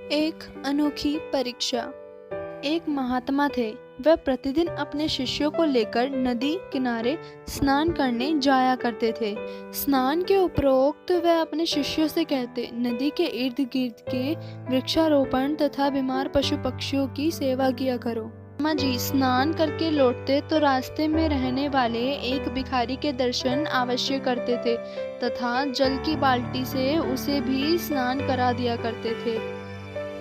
एक अनोखी परीक्षा। एक महात्मा थे। वह प्रतिदिन अपने शिष्यों को लेकर नदी किनारे स्नान करने जाया करते थे। स्नान के उपरोक्त वह अपने शिष्यों से कहते, नदी के इर्द गिर्द के वृक्षारोपण तथा बीमार पशु पक्षियों की सेवा किया करो। महात्मा जी स्नान करके लौटते तो रास्ते में रहने वाले एक भिखारी के दर्शन अवश्य करते थे तथा जल की बाल्टी से उसे भी स्नान करा दिया करते थे।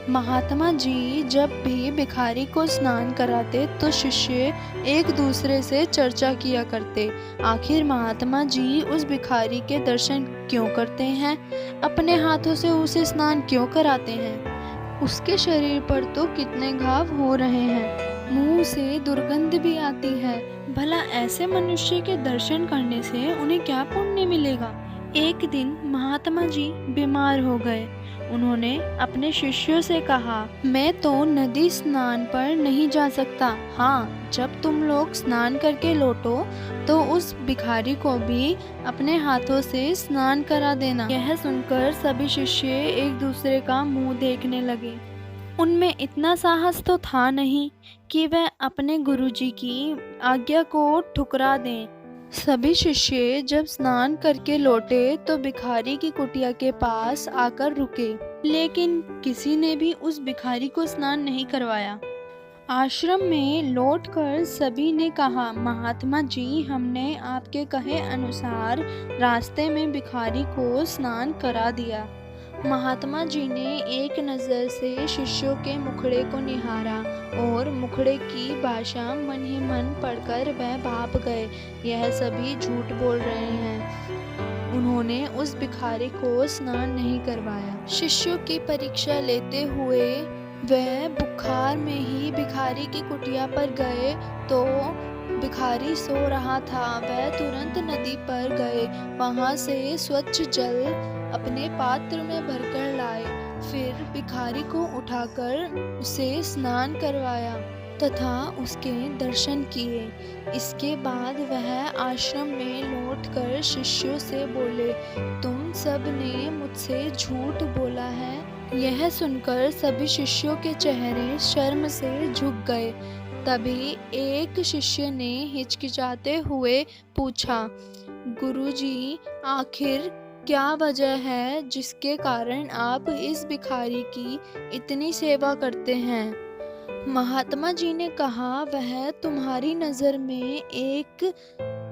महात्मा जी जब भी भिखारी को स्नान कराते तो शिष्य एक दूसरे से चर्चा किया करते, आखिर महात्मा जी उस भिखारी के दर्शन क्यों करते हैं, अपने हाथों से उसे स्नान क्यों कराते हैं, उसके शरीर पर तो कितने घाव हो रहे हैं, मुंह से दुर्गंध भी आती है, भला ऐसे मनुष्य के दर्शन करने से उन्हें क्या पुण्य मिलेगा। एक दिन महात्मा जी बीमार हो गए। उन्होंने अपने शिष्यों से कहा, मैं तो नदी स्नान पर नहीं जा सकता। हाँ, जब तुम लोग स्नान करके लौटो तो उस भिखारी को भी अपने हाथों से स्नान करा देना। यह सुनकर सभी शिष्य एक दूसरे का मुंह देखने लगे। उनमें इतना साहस तो था नहीं कि वह अपने गुरुजी की आज्ञा को ठुकरा दें। सभी शिष्य जब स्नान करके लौटे तो भिखारी की कुटिया के पास आकर रुके, लेकिन किसी ने भी उस भिखारी को स्नान नहीं करवाया। आश्रम में लौटकर सभी ने कहा, महात्मा जी हमने आपके कहे अनुसार रास्ते में भिखारी को स्नान करा दिया। महात्मा जी ने एक नज़र से शिष्यों के मुखड़े को निहारा और मुखड़े की भाषा मन ही मन पढ़कर वह भाप गए, यह सभी झूठ बोल रहे हैं। उन्होंने उस भिखारी को स्नान नहीं करवाया। शिष्यों की परीक्षा लेते हुए वह बुखार में ही भिखारी की कुटिया पर गए तो भिखारी सो रहा था। वह तुरंत नदी पर गए, वहां से स्वच्छ जल अपने पात्र में भरकर लाए, फिर भिखारी को उठाकर उसे स्नान करवाया तथा उसके दर्शन किए। इसके बाद वह आश्रम में लौटकर शिष्यों से बोले, तुम सब ने मुझसे झूठ बोला है। यह सुनकर सभी शिष्यों के चेहरे शर्म से झुक गए। तभी एक शिष्य ने हिचकिचाते हुए पूछा, गुरुजी, आखिर क्या वजह है जिसके कारण आप इस भिखारी की इतनी सेवा करते हैं। महात्मा जी ने कहा, वह तुम्हारी नज़र में एक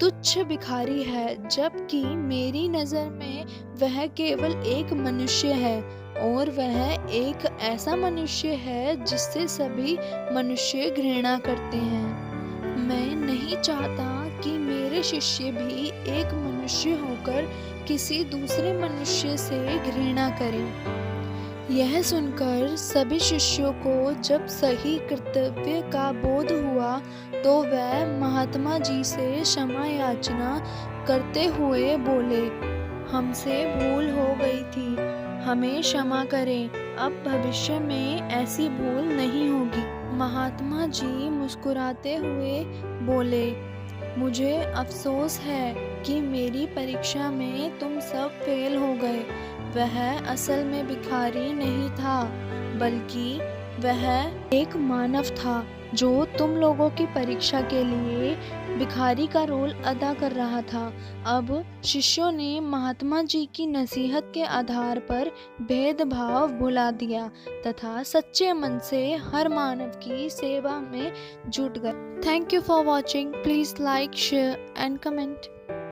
तुच्छ भिखारी है, जबकि मेरी नज़र में वह केवल एक मनुष्य है और वह एक ऐसा मनुष्य है जिससे सभी मनुष्य घृणा करते हैं। मैं नहीं चाहता कि मेरे शिष्य भी एक मनुष्य होकर किसी दूसरे मनुष्य से घृणा करें। यह सुनकर सभी शिष्यों को जब सही कर्तव्य का बोध हुआ तो वह महात्मा जी से क्षमा याचना करते हुए बोले, हमसे भूल हो गई थी, हमें क्षमा करें, अब भविष्य में ऐसी भूल नहीं होगी। महात्मा जी मुस्कुराते हुए बोले, मुझे अफसोस है कि मेरी परीक्षा में तुम सब फेल हो गए। वह असल में भिखारी नहीं था, बल्कि वह एक मानव था जो तुम लोगों की परीक्षा के लिए भिखारी का रोल अदा कर रहा था। अब शिष्यों ने महात्मा जी की नसीहत के आधार पर भेदभाव भुला दिया तथा सच्चे मन से हर मानव की सेवा में जुट गए। Thank you for watching. Please like, share and comment.